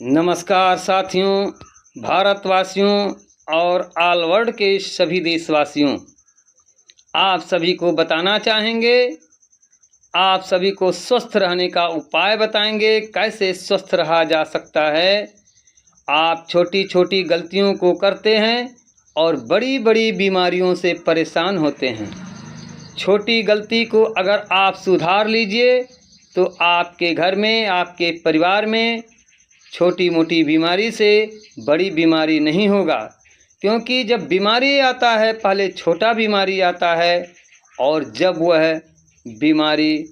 नमस्कार साथियों, भारतवासियों और ऑल वर्ल्ड के सभी देशवासियों। आप सभी को बताना चाहेंगे, आप सभी को स्वस्थ रहने का उपाय बताएंगे, कैसे स्वस्थ रहा जा सकता है। आप छोटी छोटी गलतियों को करते हैं और बड़ी बड़ी बीमारियों से परेशान होते हैं। छोटी गलती को अगर आप सुधार लीजिए तो आपके घर में, आपके परिवार में छोटी मोटी बीमारी से बड़ी बीमारी नहीं होगा। क्योंकि जब बीमारी आता है पहले छोटा बीमारी आता है, और जब वह बीमारी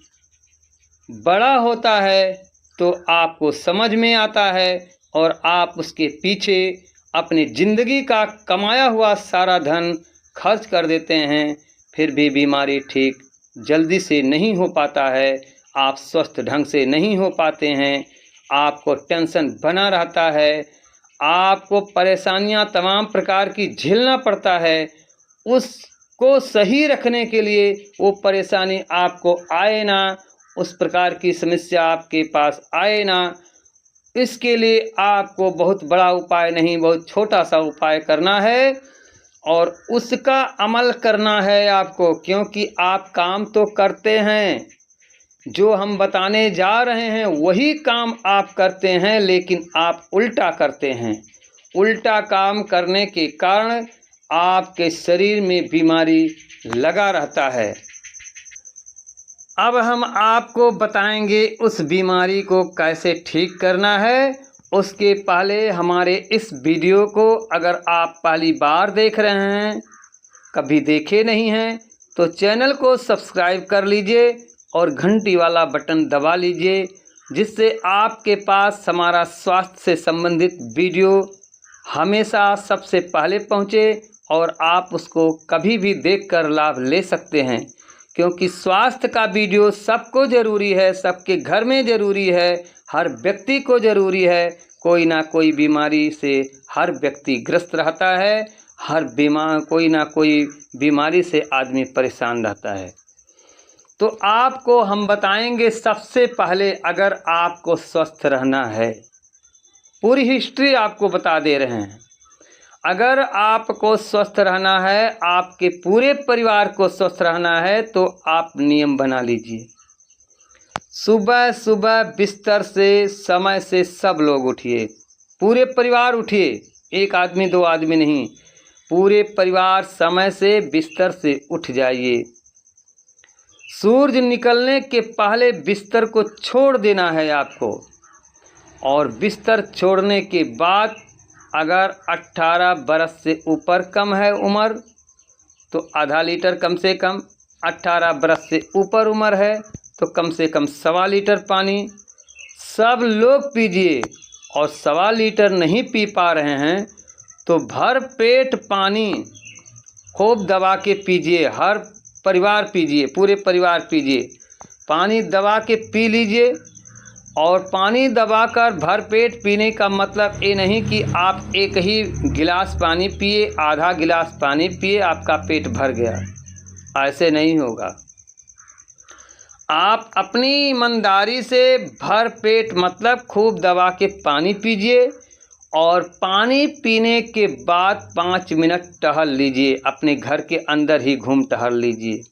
बड़ा होता है तो आपको समझ में आता है और आप उसके पीछे अपनी ज़िंदगी का कमाया हुआ सारा धन खर्च कर देते हैं, फिर भी बीमारी ठीक जल्दी से नहीं हो पाता है, आप स्वस्थ ढंग से नहीं हो पाते हैं, आपको टेंशन बना रहता है, आपको परेशानियां तमाम प्रकार की झेलना पड़ता है। उसको सही रखने के लिए वो परेशानी आपको आए ना, उस प्रकार की समस्या आपके पास आए ना, इसके लिए आपको बहुत बड़ा उपाय नहीं, बहुत छोटा सा उपाय करना है और उसका अमल करना है आपको। क्योंकि आप काम तो करते हैं, जो हम बताने जा रहे हैं वही काम आप करते हैं, लेकिन आप उल्टा करते हैं। उल्टा काम करने के कारण आपके शरीर में बीमारी लगा रहता है। अब हम आपको बताएंगे उस बीमारी को कैसे ठीक करना है। उसके पहले हमारे इस वीडियो को अगर आप पहली बार देख रहे हैं, कभी देखे नहीं हैं, तो चैनल को सब्सक्राइब कर लीजिए और घंटी वाला बटन दबा लीजिए, जिससे आपके पास हमारा स्वास्थ्य से संबंधित वीडियो हमेशा सबसे पहले पहुंचे और आप उसको कभी भी देखकर लाभ ले सकते हैं। क्योंकि स्वास्थ्य का वीडियो सबको ज़रूरी है, सबके घर में ज़रूरी है, हर व्यक्ति को ज़रूरी है। कोई ना कोई बीमारी से हर व्यक्ति ग्रस्त रहता है, कोई ना कोई बीमारी से आदमी परेशान रहता है। तो आपको हम बताएंगे सबसे पहले, अगर आपको स्वस्थ रहना है, पूरी हिस्ट्री आपको बता दे रहे हैं। अगर आपको स्वस्थ रहना है, आपके पूरे परिवार को स्वस्थ रहना है, तो आप नियम बना लीजिए। सुबह सुबह बिस्तर से समय से सब लोग उठिए, पूरे परिवार उठिए, एक आदमी दो आदमी नहीं, पूरे परिवार समय से बिस्तर से उठ जाइए। सूरज निकलने के पहले बिस्तर को छोड़ देना है आपको, और बिस्तर छोड़ने के बाद अगर 18 बरस से ऊपर कम है उम्र तो आधा लीटर कम से कम, 18 बरस से ऊपर उम्र है तो कम से कम 1.25 लीटर पानी सब लोग पीजिए। और 1.25 लीटर नहीं पी पा रहे हैं तो भर पेट पानी खूब दबा के पीजिए, हर परिवार पीजिए, पूरे परिवार पीजिए, पानी दबा के पी लीजिए। और पानी दबाकर भर पेट पीने का मतलब ये नहीं कि आप एक ही गिलास पानी पिए, आधा गिलास पानी पिए, आपका पेट भर गया, ऐसे नहीं होगा। आप अपनी ईमानदारी से भर पेट मतलब खूब दबा के पानी पीजिए, और पानी पीने के बाद 5 मिनट टहल लीजिए, अपने घर के अंदर ही घूम टहल लीजिए।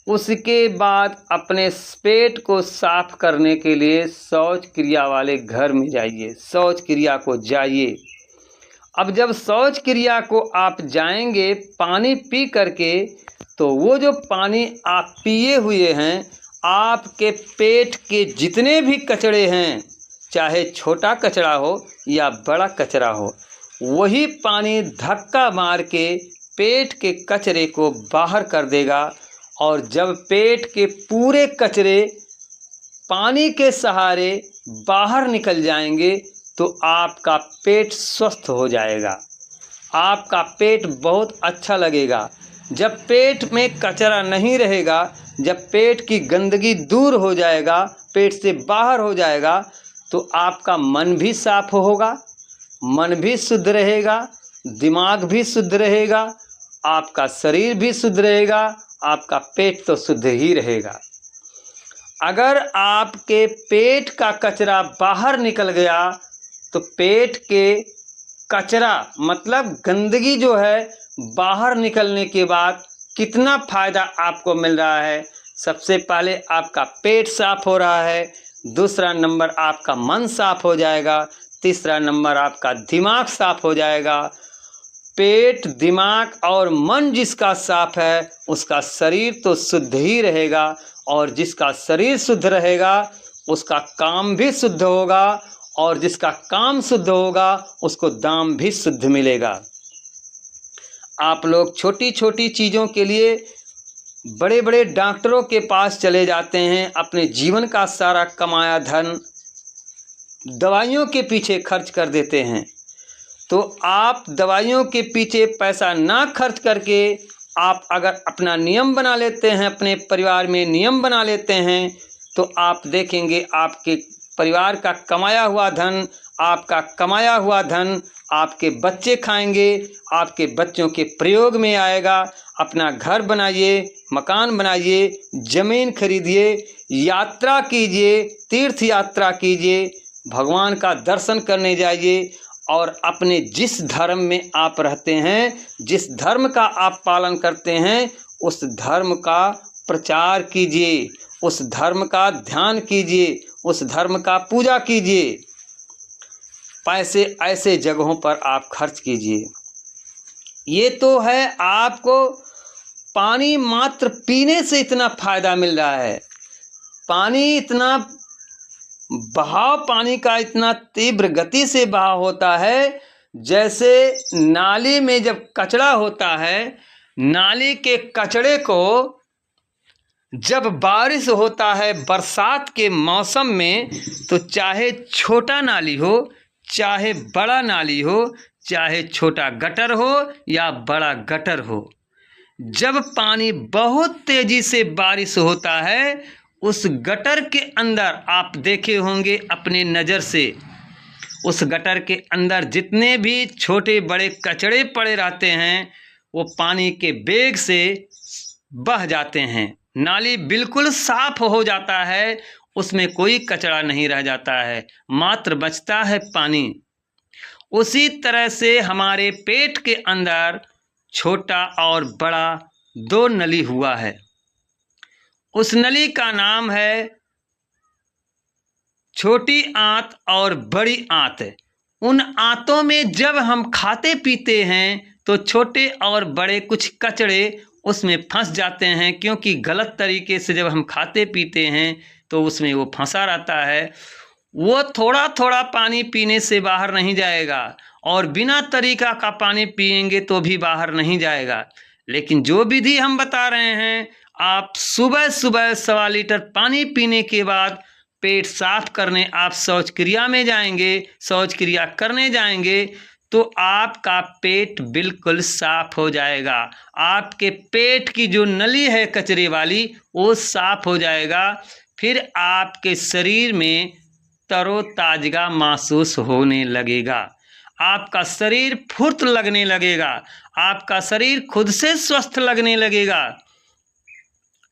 उसके बाद अपने पेट को साफ करने के लिए शौच क्रिया वाले घर में जाइए, शौच क्रिया को जाइए। अब जब शौच क्रिया को आप जाएंगे पानी पी करके, तो वो जो पानी आप पिए हुए हैं, आपके पेट के जितने भी कचरे हैं, चाहे छोटा कचरा हो या बड़ा कचरा हो, वही पानी धक्का मार के पेट के कचरे को बाहर कर देगा। और जब पेट के पूरे कचरे पानी के सहारे बाहर निकल जाएंगे तो आपका पेट स्वस्थ हो जाएगा, आपका पेट बहुत अच्छा लगेगा। जब पेट में कचरा नहीं रहेगा, जब पेट की गंदगी दूर हो जाएगा, पेट से बाहर हो जाएगा, तो आपका मन भी साफ होगा, मन भी शुद्ध रहेगा, दिमाग भी शुद्ध रहेगा, आपका शरीर भी शुद्ध रहेगा, आपका पेट तो शुद्ध ही रहेगा। अगर आपके पेट का कचरा बाहर निकल गया तो पेट के कचरा मतलब गंदगी जो है बाहर निकलने के बाद कितना फायदा आपको मिल रहा है। सबसे पहले आपका पेट साफ हो रहा है, दूसरा नंबर आपका मन साफ हो जाएगा, तीसरा नंबर आपका दिमाग साफ हो जाएगा। पेट, दिमाग और मन जिसका साफ है उसका शरीर तो शुद्ध ही रहेगा, और जिसका शरीर शुद्ध रहेगा उसका काम भी शुद्ध होगा, और जिसका काम शुद्ध होगा उसको दाम भी शुद्ध मिलेगा। आप लोग छोटी छोटी चीज़ों के लिए बड़े बड़े डॉक्टरों के पास चले जाते हैं, अपने जीवन का सारा कमाया धन दवाइयों के पीछे खर्च कर देते हैं। तो आप दवाइयों के पीछे पैसा ना खर्च करके आप अगर अपना नियम बना लेते हैं, अपने परिवार में नियम बना लेते हैं, तो आप देखेंगे आपके परिवार का कमाया हुआ धन, आपका कमाया हुआ धन आपके बच्चे खाएंगे, आपके बच्चों के प्रयोग में आएगा। अपना घर बनाइए, मकान बनाइए, ज़मीन खरीदिए, यात्रा कीजिए, तीर्थ यात्रा कीजिए, भगवान का दर्शन करने जाइए, और अपने जिस धर्म में आप रहते हैं, जिस धर्म का आप पालन करते हैं, उस धर्म का प्रचार कीजिए, उस धर्म का ध्यान कीजिए, उस धर्म का पूजा कीजिए। पैसे ऐसे जगहों पर आप खर्च कीजिए। ये तो है आपको पानी मात्र पीने से इतना फायदा मिल रहा है। पानी इतना बहाव, पानी का इतना तीव्र गति से बहाव होता है, जैसे नाली में जब कचरा होता है, नाली के कचरे को जब बारिश होता है बरसात के मौसम में, तो चाहे छोटा नाली हो, चाहे बड़ा नाली हो, चाहे छोटा गटर हो या बड़ा गटर हो, जब पानी बहुत तेजी से बारिश होता है, उस गटर के अंदर आप देखे होंगे अपने नज़र से, उस गटर के अंदर जितने भी छोटे बड़े कचड़े पड़े रहते हैं वो पानी के वेग से बह जाते हैं। नाली बिल्कुल साफ हो जाता है, उसमें कोई कचरा नहीं रह जाता है, मात्र बचता है पानी। उसी तरह से हमारे पेट के अंदर छोटा और बड़ा दो नली हुआ है। उस नली का नाम है छोटी आंत और बड़ी आंत। उन आंतों में जब हम खाते पीते हैं तो छोटे और बड़े कुछ कचड़े उसमें फंस जाते हैं, क्योंकि गलत तरीके से जब हम खाते पीते हैं तो उसमें वो फंसा रहता है। वो थोड़ा थोड़ा पानी पीने से बाहर नहीं जाएगा, और बिना तरीका का पानी पिएंगे तो भी बाहर नहीं जाएगा। लेकिन जो विधि हम बता रहे हैं, आप सुबह सुबह 1.25 लीटर पानी पीने के बाद पेट साफ करने आप शौच क्रिया में जाएंगे, शौच क्रिया करने जाएंगे, तो आपका पेट बिल्कुल साफ हो जाएगा। आपके पेट की जो नली है कचरे वाली वो साफ हो जाएगा। फिर आपके शरीर में तरोताज़ा महसूस होने लगेगा, आपका शरीर फुर्त लगने लगेगा, आपका शरीर खुद से स्वस्थ लगने लगेगा।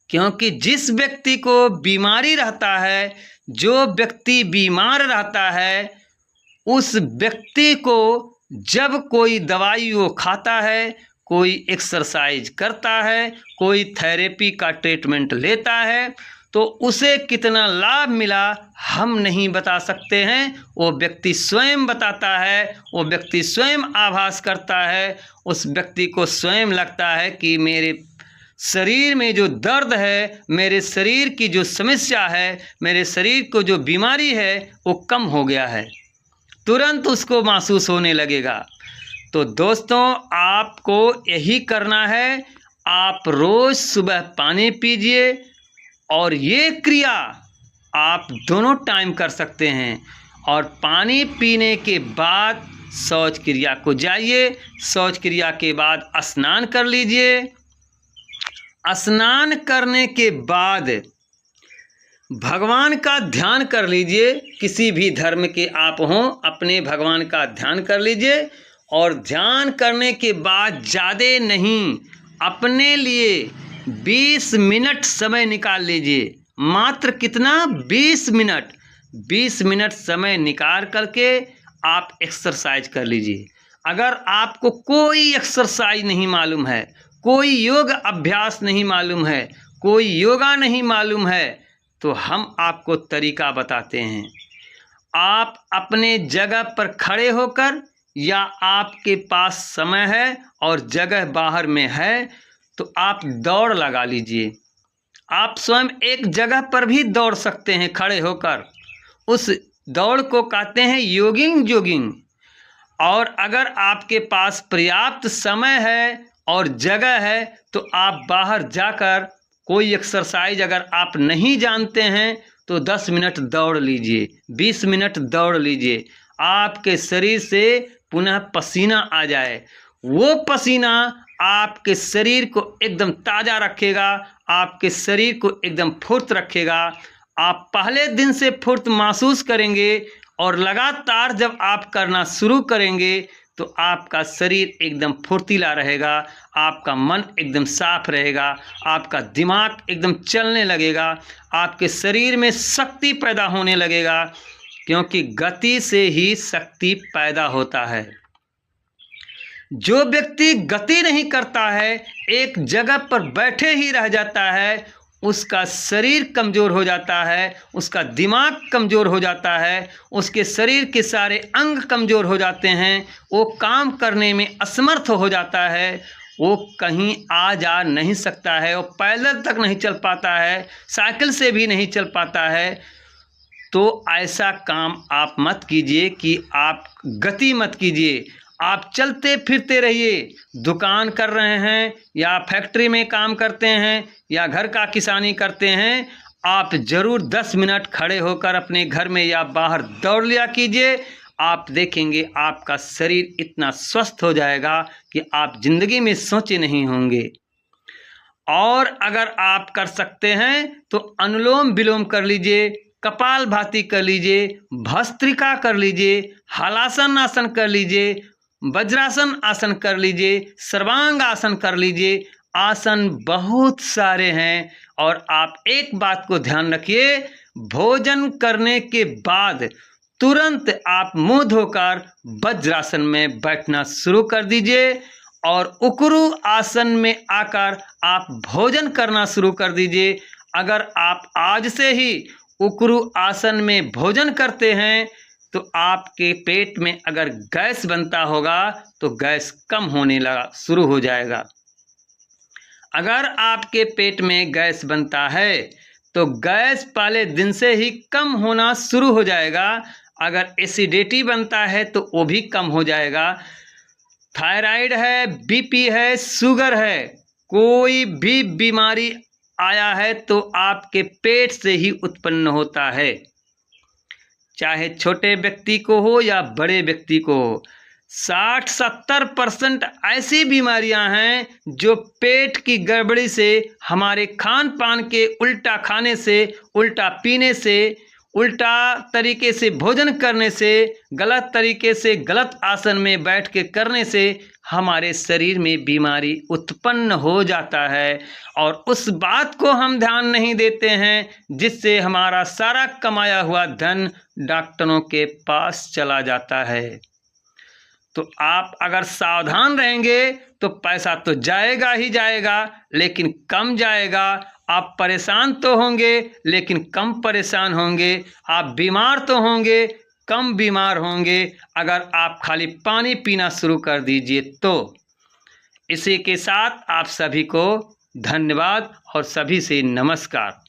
क्योंकि जिस व्यक्ति को बीमारी रहता है, जो व्यक्ति बीमार रहता है, उस व्यक्ति को जब कोई दवाई वो खाता है, कोई एक्सरसाइज करता है, कोई थेरेपी का ट्रीटमेंट लेता है, तो उसे कितना लाभ मिला हम नहीं बता सकते हैं। वो व्यक्ति स्वयं बताता है, वो व्यक्ति स्वयं आभास करता है, उस व्यक्ति को स्वयं लगता है कि मेरे शरीर में जो दर्द है, मेरे शरीर की जो समस्या है, मेरे शरीर को जो बीमारी है वो कम हो गया है, तुरंत उसको महसूस होने लगेगा। तो दोस्तों, आपको यही करना है, आप रोज़ सुबह पानी पीजिए, और ये क्रिया आप दोनों टाइम कर सकते हैं। और पानी पीने के बाद शौच क्रिया को जाइए, शौच क्रिया के बाद स्नान कर लीजिए। स्नान करने के बाद भगवान का ध्यान कर लीजिए। किसी भी धर्म के आप हों, अपने भगवान का ध्यान कर लीजिए, और ध्यान करने के बाद ज़्यादा नहीं, अपने लिए 20 मिनट समय निकाल लीजिए। मात्र कितना? 20 मिनट। 20 मिनट समय निकाल करके आप एक्सरसाइज कर लीजिए। अगर आपको कोई एक्सरसाइज नहीं मालूम है, कोई योग अभ्यास नहीं मालूम है, कोई योगा नहीं मालूम है, तो हम आपको तरीका बताते हैं। आप अपने जगह पर खड़े होकर, या आपके पास समय है और जगह बाहर में है, तो आप दौड़ लगा लीजिए। आप स्वयं एक जगह पर भी दौड़ सकते हैं खड़े होकर। उस दौड़ को कहते हैं जॉगिंग। और अगर आपके पास पर्याप्त समय है और जगह है, तो आप बाहर जाकर कोई एक्सरसाइज अगर आप नहीं जानते हैं तो 10 मिनट दौड़ लीजिए, 20 मिनट दौड़ लीजिए। आपके शरीर से पुनः पसीना आ जाए। वो पसीना आपके शरीर को एकदम ताज़ा रखेगा, आपके शरीर को एकदम फुर्त रखेगा। आप पहले दिन से फुर्त महसूस करेंगे और लगातार जब आप करना शुरू करेंगे तो आपका शरीर एकदम फुर्तीला रहेगा, आपका मन एकदम साफ रहेगा, आपका दिमाग एकदम चलने लगेगा, आपके शरीर में शक्ति पैदा होने लगेगा, क्योंकि गति से ही शक्ति पैदा होता है। जो व्यक्ति गति नहीं करता है, एक जगह पर बैठे ही रह जाता है, उसका शरीर कमज़ोर हो जाता है, उसका दिमाग कमज़ोर हो जाता है, उसके शरीर के सारे अंग कमज़ोर हो जाते हैं, वो काम करने में असमर्थ हो जाता है, वो कहीं आ जा नहीं सकता है, वो पैदल तक नहीं चल पाता है, साइकिल से भी नहीं चल पाता है। तो ऐसा काम आप मत कीजिए कि आप गति मत कीजिए। आप चलते फिरते रहिए। दुकान कर रहे हैं या फैक्ट्री में काम करते हैं या घर का किसानी करते हैं, आप ज़रूर 10 मिनट खड़े होकर अपने घर में या बाहर दौड़ लिया कीजिए। आप देखेंगे आपका शरीर इतना स्वस्थ हो जाएगा कि आप ज़िंदगी में सोचे नहीं होंगे। और अगर आप कर सकते हैं तो अनुलोम विलोम कर लीजिए, कपालभाति कर लीजिए, भस्त्रिका कर लीजिए, हलासन आसन कर लीजिए, वज्रासन आसन कर लीजिए, सर्वांग आसन कर लीजिए। आसन बहुत सारे हैं। और आप एक बात को ध्यान रखिए, भोजन करने के बाद तुरंत आप मुंह धोकर वज्रासन में बैठना शुरू कर दीजिए और उकरू आसन में आकर आप भोजन करना शुरू कर दीजिए। अगर आप आज से ही उकरू आसन में भोजन करते हैं तो आपके पेट में अगर गैस बनता होगा तो गैस कम होने लगा शुरू हो जाएगा। अगर आपके पेट में गैस बनता है तो गैस पहले दिन से ही कम होना शुरू हो जाएगा। अगर एसिडिटी बनता है तो वो भी कम हो जाएगा। थायराइड है, बीपी है, शुगर है, कोई भी बीमारी आया है तो आपके पेट से ही उत्पन्न होता है, चाहे छोटे व्यक्ति को हो या बड़े व्यक्ति को हो। 60-70% ऐसी बीमारियां हैं जो पेट की गड़बड़ी से, हमारे खान पान के उल्टा खाने से, उल्टा पीने से, उल्टा तरीके से भोजन करने से, गलत तरीके से गलत आसन में बैठ के करने से हमारे शरीर में बीमारी उत्पन्न हो जाता है। और उस बात को हम ध्यान नहीं देते हैं, जिससे हमारा सारा कमाया हुआ धन डॉक्टरों के पास चला जाता है। तो आप अगर सावधान रहेंगे तो पैसा तो जाएगा ही जाएगा, लेकिन कम जाएगा। आप परेशान तो होंगे लेकिन कम परेशान होंगे। आप बीमार तो होंगे, कम बीमार होंगे अगर आप खाली पानी पीना शुरू कर दीजिए तो। इसी के साथ आप सभी को धन्यवाद और सभी से नमस्कार।